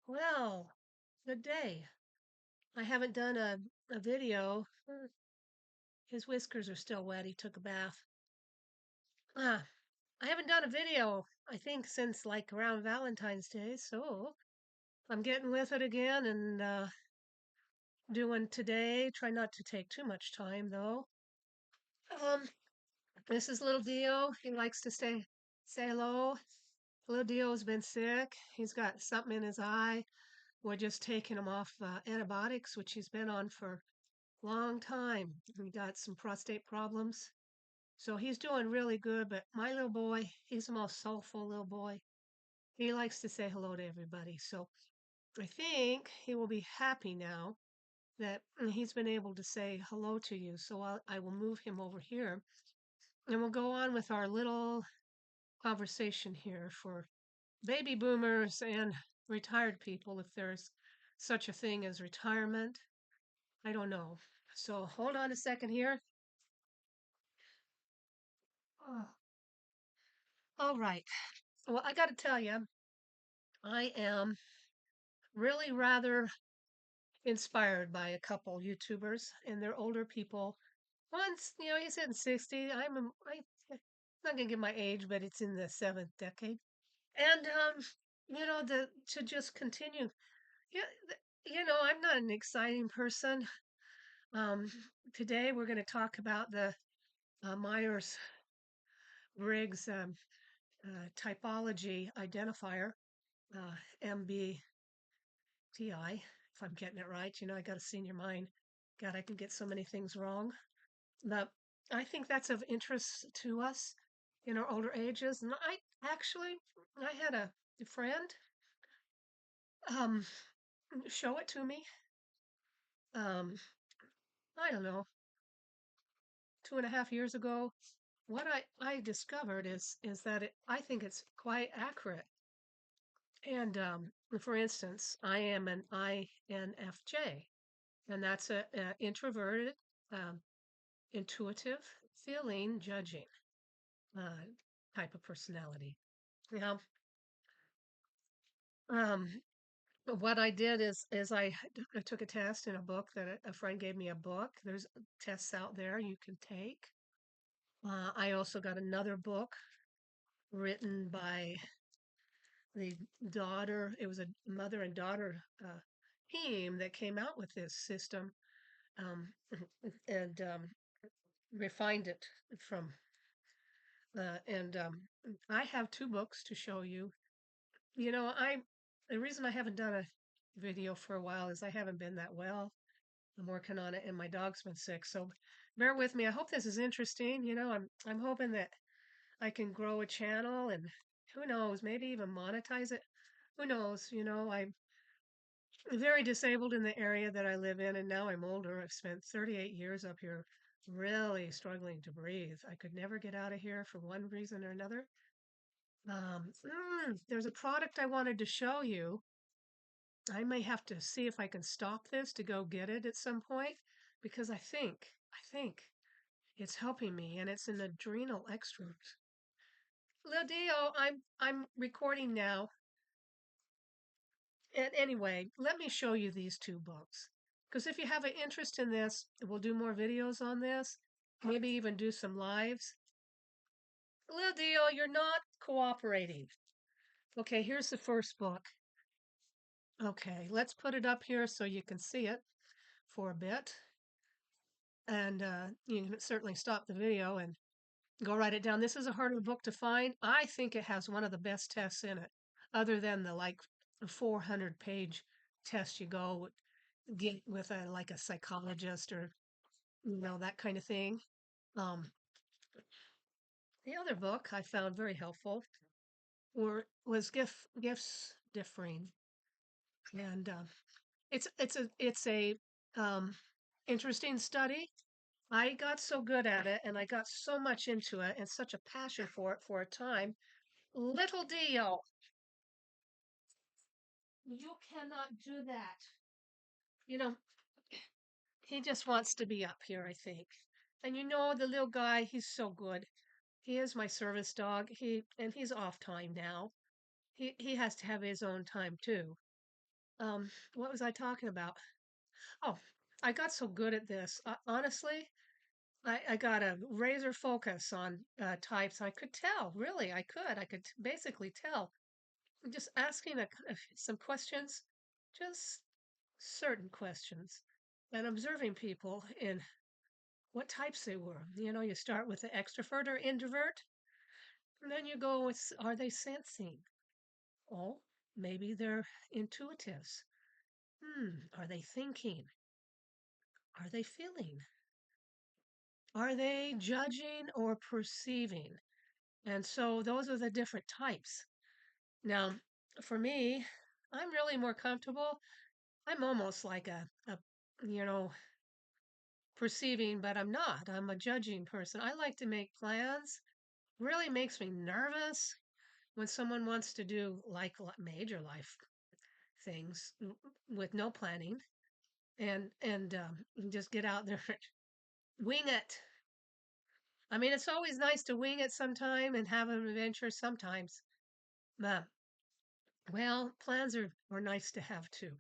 Well, good day. I haven't done a video. His whiskers are still wet. He took a bath. Ah, I haven't done a video, I think, since like around Valentine's Day. So I'm getting with it again and doing today. Try not to take too much time though. Um, this is little Dio. He likes to say hello. Little Dio's been sick. He's got something in his eye. We're just taking him off antibiotics, which he's been on for long time. He got some prostate problems. So he's doing really good, but my little boy, he's the most soulful little boy. He likes to say hello to everybody. So I think he will be happy now that he's been able to say hello to you. So I will move him over here and we'll go on with our little conversation here for baby boomers and retired people, if there's such a thing as retirement. I don't know. So hold on a second here. Oh, all right. Well, I got to tell you, I am really rather inspired by a couple YouTubers, and they're older people. One's, he's in 60. I'm not gonna give my age, but it's in the seventh decade. And to just continue. Yeah, I'm not an exciting person. Um, Today we're going to talk about the Myers Briggs typology identifier, MBTI, if I'm getting it right. I got a senior mind. God, I can get so many things wrong. But I think that's of interest to us in our older ages. And I had a friend um, show it to me. Um, I don't know, 2.5 years ago. What I discovered is that I think it's quite accurate. And for instance, I am an INFJ, and that's a introverted, um, intuitive, feeling, judging uh, type of personality. Now, um, what I did is I took a test in a book that a friend gave me a book. There's tests out there you can take. I also got another book written by the daughter. It was a mother and daughter team that came out with this system um, and refined it from. And I have two books to show you. The reason I haven't done a video for a while is I haven't been that well. I'm working on it, and my dog's been sick. So bear with me. I hope this is interesting. I'm hoping that I can grow a channel, and who knows, maybe even monetize it. Who knows? I'm very disabled in the area that I live in, and now I'm older. I've spent 38 years up here really struggling to breathe. I could never get out of here for one reason or another. There's a product I wanted to show you. I may have to see if I can stop this to go get it at some point because I think it's helping me, and it's an adrenal extract. Lidio, I'm recording now. And anyway, let me show you these two books. Because if you have an interest in this, we'll do more videos on this, maybe even do some lives. Lidio, you're not cooperating. Okay, here's the first book. Okay, let's put it up here so you can see it for a bit. And you can certainly stop the video and go write it down. This is a harder book to find. I think it has one of the best tests in it, other than the like 400-page test you go get with a psychologist or that kind of thing. Um, the other book I found very helpful was Gifts Differing, and it's a um, interesting study. I got so good at it, and I got so much into it, and such a passion for it for a time. Little Dio, you cannot do that. You know, he just wants to be up here, I think. And the little guy, he's so good. He is my service dog. He's off time now. He has to have his own time too. What was I talking about? Oh, I got so good at this. Honestly, I got a razor focus on types. I could tell, really, I could basically tell. Just asking some questions, just certain questions, and observing people in what types they were. You know, you start with the extrovert or introvert, and then you go with, are they sensing? Oh, maybe they're intuitives. Are they thinking? Are they feeling? Are they judging or perceiving? And so those are the different types. Now, for me, I'm really more comfortable. I'm almost like you know, perceiving, but I'm not. I'm a judging person. I like to make plans. Really makes me nervous when someone wants to do like major life things with no planning and just get out there and wing it. I mean, it's always nice to wing it sometime and have an adventure sometimes. But well, plans are nice to have too.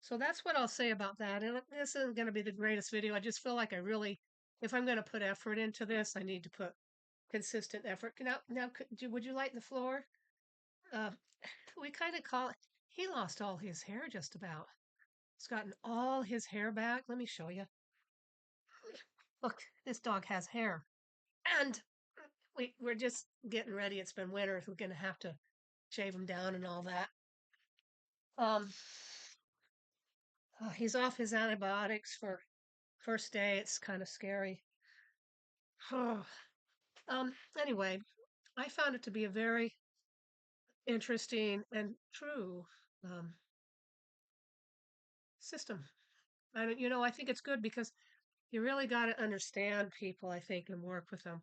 So that's what I'll say about that. And this isn't going to be the greatest video. I just feel like I really, if I'm going to put effort into this, I need to put consistent effort. Now, would you light the floor? Uh, we kind of call it, he lost all his hair just about. He's gotten all his hair back. Let me show you. Look, this dog has hair. And we're just getting ready. It's been winter. We're going to have to shave him down and all that. Um, he's off his antibiotics for first day. It's kind of scary. Anyway, I found it to be a very interesting and true um, system. And, you know, I think it's good because you really got to understand people, I think, and work with them.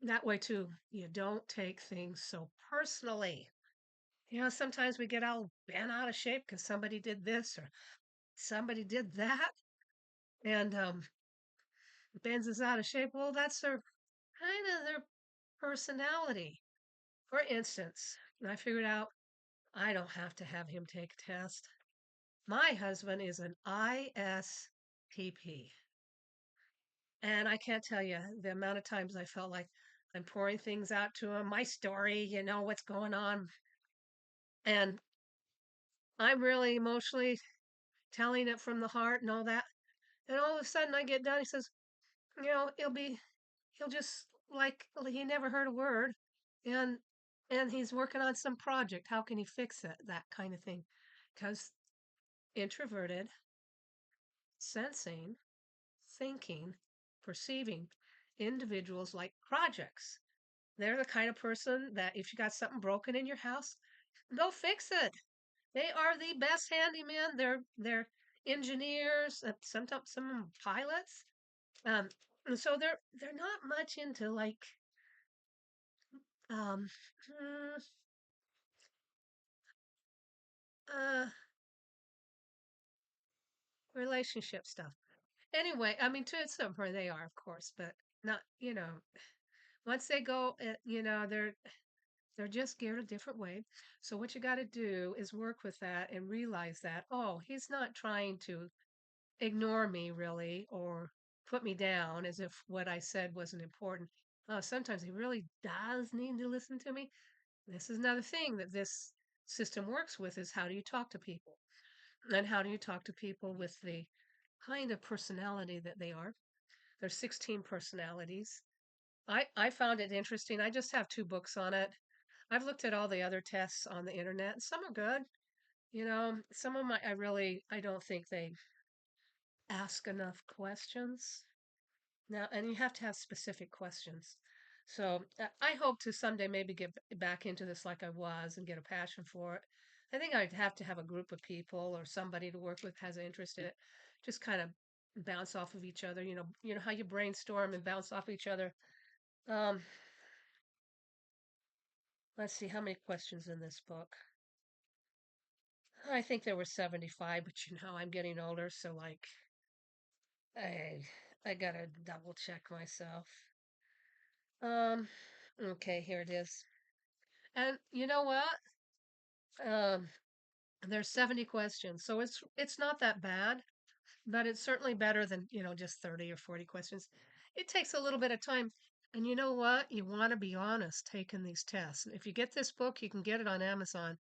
That way, too, you don't take things so personally. You know, sometimes we get all bent out of shape because somebody did this or somebody did that, and bends us out of shape. Well, that's their kind of their personality. For instance, I figured out I don't have to have him take a test. My husband is an ISTP. And I can't tell you the amount of times I felt like I'm pouring things out to him, my story, you know, what's going on. And I'm really emotionally telling it from the heart and all that. And all of a sudden I get done. He says, you know, he'll just like he never heard a word. And, and he's working on some project. How can he fix it? That kind of thing. Because introverted, sensing, thinking, perceiving individuals like projects. They're the kind of person that if you got something broken in your house, they'll fix it. They are the best handyman. They're engineers, sometimes some of them pilots. And so they're not much into like um, mm, uh, relationship stuff. Anyway, I mean, to some point they are, of course, but not, you know, once they go, you know, they're just geared a different way. So what you got to do is work with that and realize that, oh, he's not trying to ignore me really or put me down as if what I said wasn't important. Sometimes he really does need to listen to me. This is another thing that this system works with is how do you talk to people? And how do you talk to people with the kind of personality that they are? There's 16 personalities. I found it interesting. I just have two books on it. I've looked at all the other tests on the internet. Some are good. You know, some of them I don't think they ask enough questions. Now, and you have to have specific questions. So I hope to someday maybe get back into this like I was and get a passion for it. I think I'd have to have a group of people or somebody to work with has an interest in it. Just kind of bounce off of each other. You know how you brainstorm and bounce off each other. Um, let's see how many questions in this book. I think there were 75, but you know I'm getting older, so like I I gotta double check myself. Um, okay, here it is. And you know what? Um, There's 70 questions, so it's not that bad, but it's certainly better than, just 30 or 40 questions. It takes a little bit of time. And you know what? You want to be honest taking these tests. If you get this book, you can get it on Amazon.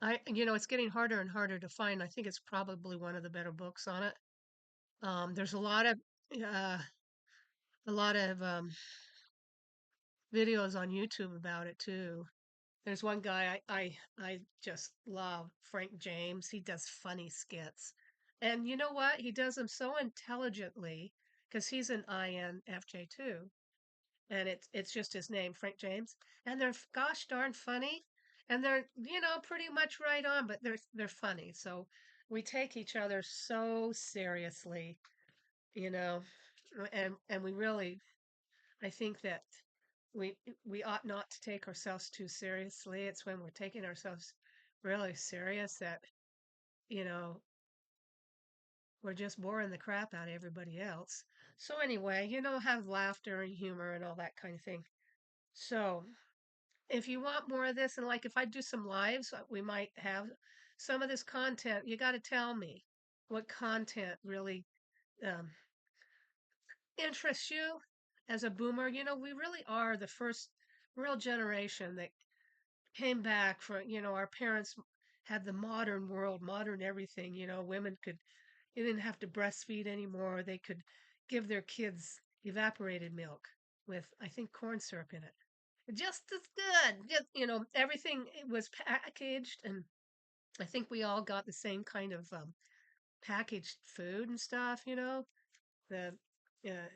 It's getting harder and harder to find. I think it's probably one of the better books on it. There's uh, a lot of videos on YouTube about it too. There's one guy I just love, Frank James. He does funny skits. And you know what? He does them so intelligently because he's an INFJ too. And it's just his name, Frank James. And they're gosh darn funny. And they're, pretty much right on, but they're funny. So we take each other so seriously, you know, and we really I think that we we ought not to take ourselves too seriously. It's when we're taking ourselves really serious that, you know, we're just boring the crap out of everybody else. So anyway, have laughter and humor and all that kind of thing. So if you want more of this, and like if I do some lives, we might have some of this content. You got to tell me what content really um, interests you as a boomer. We really are the first real generation that came back from, our parents had the modern world, modern everything. Women they didn't have to breastfeed anymore. They could give their kids evaporated milk with, I think, corn syrup in it. Just as good. Just, everything was packaged, and I think we all got the same kind of packaged food and stuff. The uh,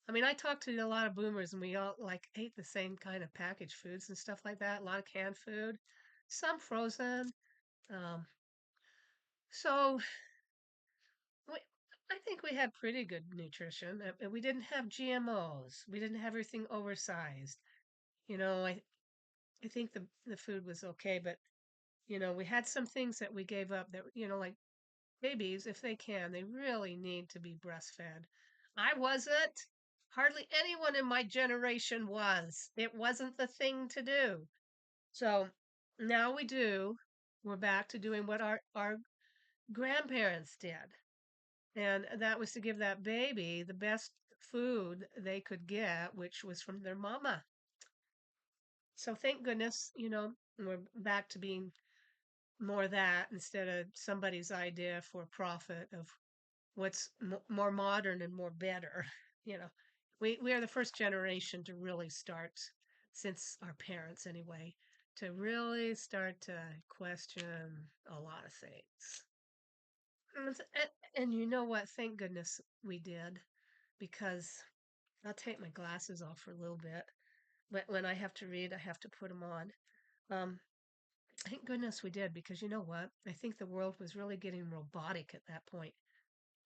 I mean, I talked to a lot of boomers, and we all like ate the same kind of packaged foods and stuff like that. A lot of canned food, some frozen. Um, so we, I think we had pretty good nutrition. We didn't have GMOs. We didn't have everything oversized. You know, I I think the food was okay, but we had some things that we gave up that like babies, if they can, they really need to be breastfed. I wasn't. Hardly anyone in my generation was. It wasn't the thing to do. So now we do. We're back to doing what our grandparents did. And that was to give that baby the best food they could get, which was from their mama. So thank goodness, we're back to being more that instead of somebody's idea for profit of what's more modern and more better. You know, we are the first generation to really start, since our parents anyway, to really start to question a lot of things. And you know what? Thank goodness we did, because I'll take my glasses off for a little bit. When I have to read, I have to put them on. Um, thank goodness we did, because you know what? I think the world was really getting robotic at that point.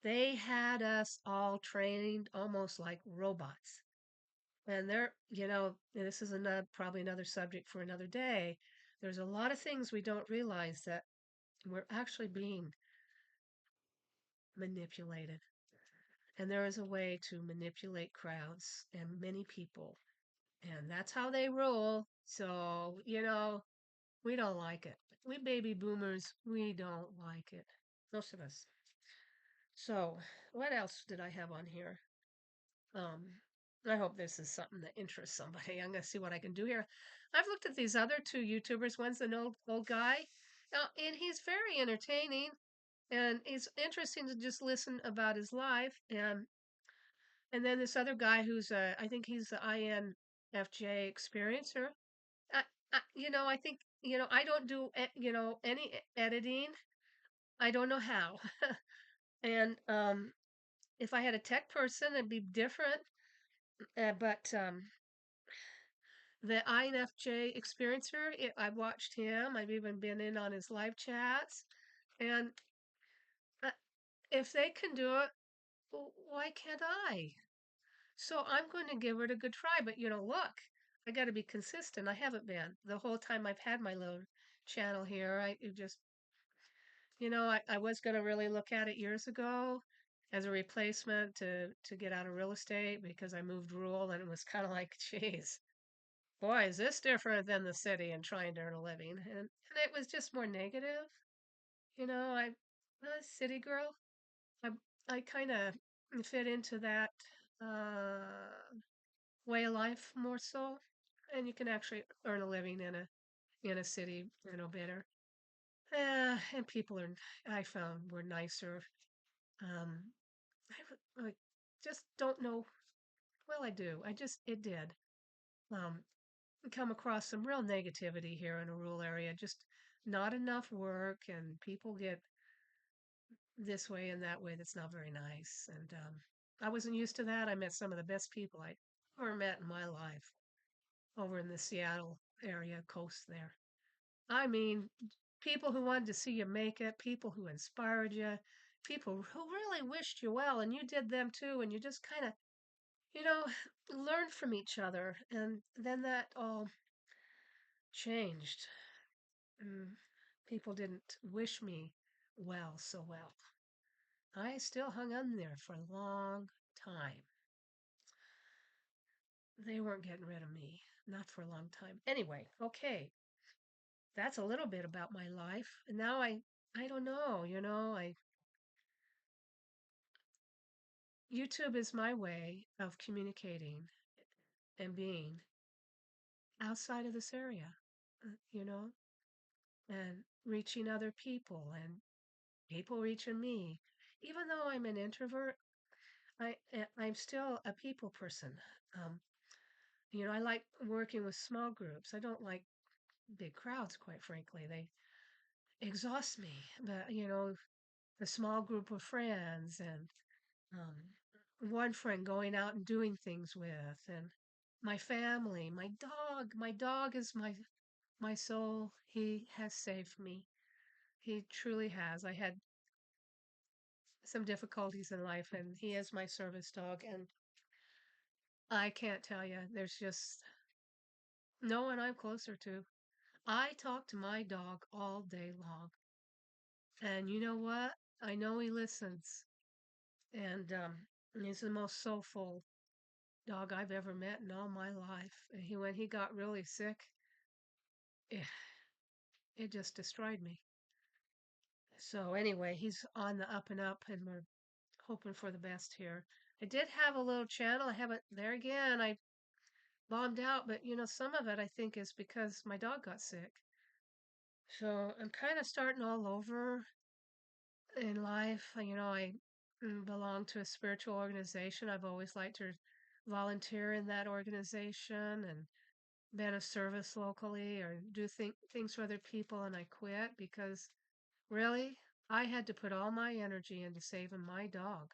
They had us all trained almost like robots. And this is probably another subject for another day. There's a lot of things we don't realize that we're actually being manipulated. And there is a way to manipulate crowds and many people. And that's how they rule. So, we don't like it. We baby boomers, we don't like it. Most of us. So, what else did I have on here? Um, I hope this is something that interests somebody. I'm gonna see what I can do here. I've looked at these other two YouTubers. One's an old guy, and he's very entertaining, and it's interesting to just listen about his life. And then this other guy who's I think he's the INFJ experiencer. I think I don't do any editing. I don't know how. And if I had a tech person, it'd be different. But the INFJ experiencer, I've watched him. I've even been in on his live chats. And uh, if they can do it, why can't I? So I'm going to give it a good try. But look, I got to be consistent. I haven't been the whole time I've had my little channel here. I was going to really look at it years ago as a replacement to get out of real estate, because I moved rural, and it was kind of like, geez, boy, is this different than the city and trying to earn a living. And it was just more negative. I'm a city girl. I I kind of fit into that uh, way of life more so, and you can actually earn a living in a city, better. And people I found were nicer. Um, I just don't know. Well, I do. It did. Um, come across some real negativity here in a rural area. Just not enough work, and people get this way and that way that's not very nice. And I wasn't used to that. I met some of the best people I ever met in my life over in the Seattle area coast there. I mean, people who wanted to see you make it, people who inspired you, people who really wished you well, and you did them too. And you just kind of, you know, learned from each other. And then that all changed. Mm, people didn't wish me well so well. I still hung on there for a long time. They weren't getting rid of me, not for a long time. Anyway, okay, that's a little bit about my life. And now I don't know, I YouTube is my way of communicating and being outside of this area, you know, and reaching other people and people reaching me. Even though I'm an introvert, I'm still a people person. Um, I like working with small groups. I don't like big crowds, quite frankly. They exhaust me. But, a small group of friends and one friend going out and doing things with, and my family, my dog. My dog is my soul. He has saved me. He truly has. I had some difficulties in life, and he is my service dog. And I can't tell you, there's just no one I'm closer to. I talk to my dog all day long. And you know what? I know he listens. And he's the most soulful dog I've ever met in all my life. And when he got really sick, it, it just destroyed me. So anyway, he's on the up and up, and we're hoping for the best here. I did have a little channel. I haven't, there again, I bombed out, but some of it I think is because my dog got sick. So I'm kind of starting all over in life. I belong to a spiritual organization. I've always liked to volunteer in that organization and been of service locally or do things for other people, and I quit because really I had to put all my energy into saving my dog,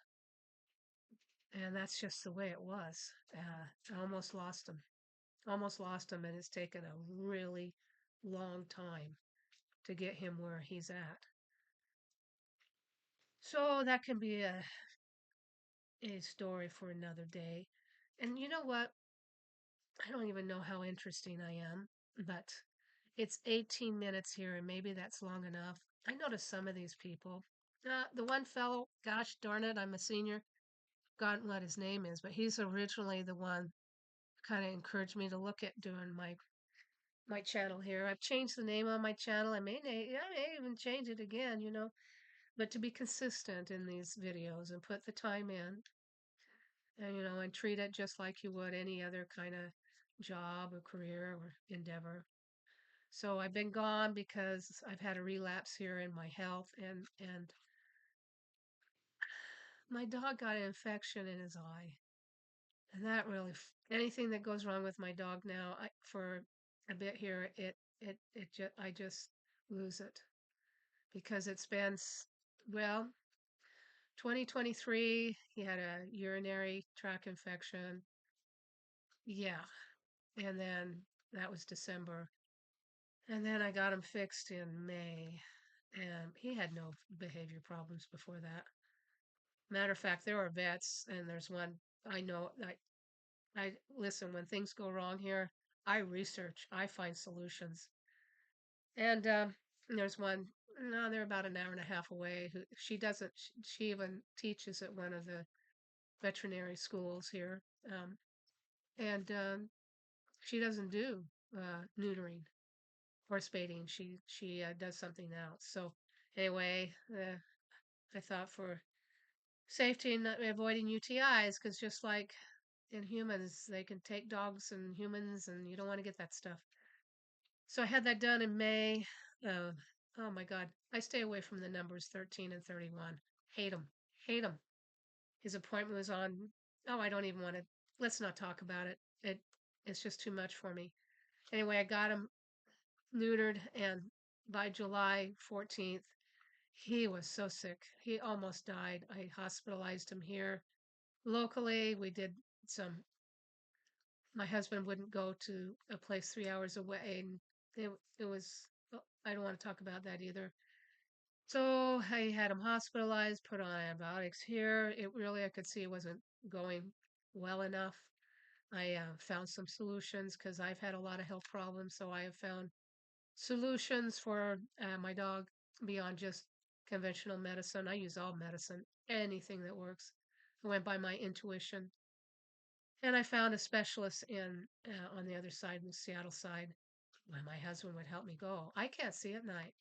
and that's just the way it was. I almost lost him, and it's taken a really long time to get him where he's at. So that can be a story for another day. And you know what? I don't even know how interesting I am, but it's 18 minutes here, and maybe that's long enough. I noticed some of these people. The one fellow, gosh darn it, I'm a senior, forgotten what his name is, but he's originally the one kind of encouraged me to look at doing my channel here. I've changed the name on my channel. I may even change it again, but to be consistent in these videos and put the time in and and treat it just like you would any other kind of job or career or endeavor. So I've been gone because I've had a relapse here in my health, and my dog got an infection in his eye. And that really anything that goes wrong with my dog now, for a bit here, I just lose it because it's been well, 2023, he had a urinary tract infection. Yeah. And then that was December. And then I got him fixed in May. And he had no behavior problems before that. Matter of fact, there are vets, and there's one I know. I listen, when things go wrong here, I research, I find solutions. And there's one, no, they're about an hour and a half away. Who she doesn't, she even teaches at one of the veterinary schools here. And she doesn't do neutering or spading. She does something else. So Anyway, I thought for safety and avoiding UTIs, because just like in humans, they can take dogs and humans, and you don't want to get that stuff. So I had that done in May. Uh, oh my God. I stay away from the numbers 13 and 31. Hate them. Hate them. His appointment was on. Oh, I don't even want to. Let's not talk about it. It's just too much for me. Anyway, I got him neutered, and by July 14th, he was so sick. He almost died. I hospitalized him here locally. We did some. My husband wouldn't go to a place 3 hours away, and it was. I don't want to talk about that either. So I had him hospitalized, put on antibiotics here. It really, I could see it wasn't going well enough. I found some solutions because I've had a lot of health problems. So I have found solutions for my dog beyond just conventional medicine. I use all medicine, anything that works. I went by my intuition, and I found a specialist in on the other side, in the Seattle side, where my husband would help me go. I can't see at night.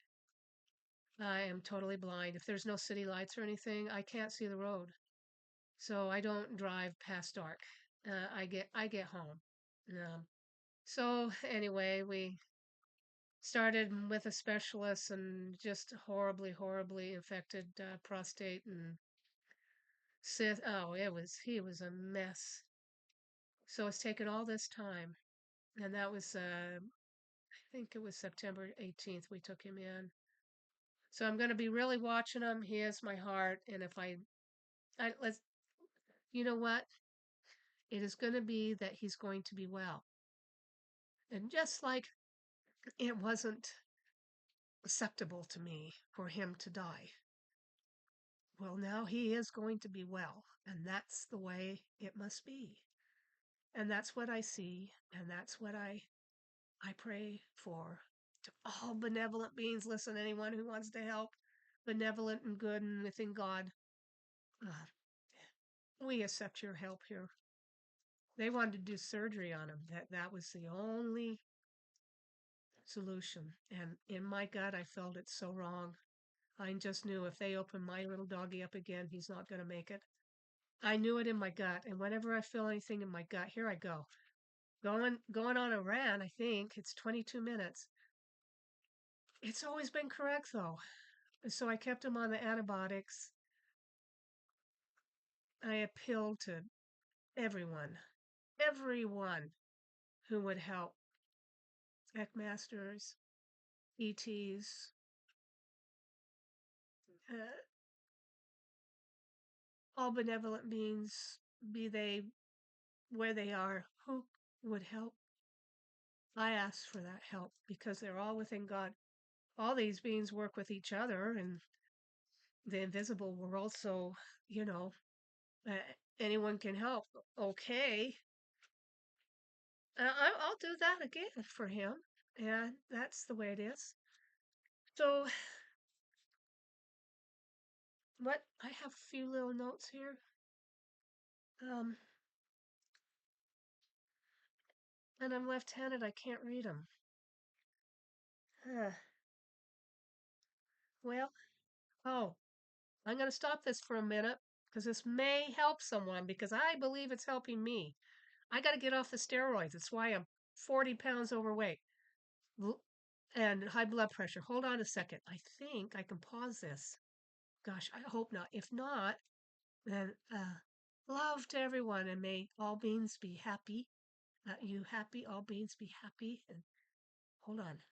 I am totally blind. If there's no city lights or anything, I can't see the road. So I don't drive past dark. I get home. Um, so anyway, we started with a specialist and just horribly, horribly infected prostate and cyst. Oh, he was a mess. So it's taken all this time, and that was I think it was September 18th we took him in. So I'm going to be really watching him. He has my heart, and if I let's you know what? It is going to be that he's going to be well. And just like it wasn't acceptable to me for him to die, well, now he is going to be well. And that's the way it must be. And that's what I see. And that's what I pray for. To all benevolent beings, listen, anyone who wants to help, benevolent and good and within God, uh, we accept your help here. They wanted to do surgery on him. That was the only solution. And in my gut, I felt it so wrong. I just knew if they open my little doggy up again, he's not going to make it. I knew it in my gut. And whenever I feel anything in my gut, here I go. Going on a rant, I think it's 22 minutes. It's always been correct though. So I kept him on the antibiotics. I appealed to everyone who would help. Eckmasters, ETs, uh, all benevolent beings, be they where they are, who would help. I ask for that help because they're all within God. All these beings work with each other in the invisible world. So, you know, uh, anyone can help. Okay. I'll do that again for him. And that's the way it is. So, what I have a few little notes here. Um, and I'm left-handed. I can't read them. Uh, well, oh, I'm going to stop this for a minute because this may help someone because I believe it's helping me. I got to get off the steroids. That's why I'm 40 pounds overweight and high blood pressure. Hold on a second. I think I can pause this. Gosh, I hope not. If not, then love to everyone and may all beings be happy. You happy, all beings be happy. And hold on.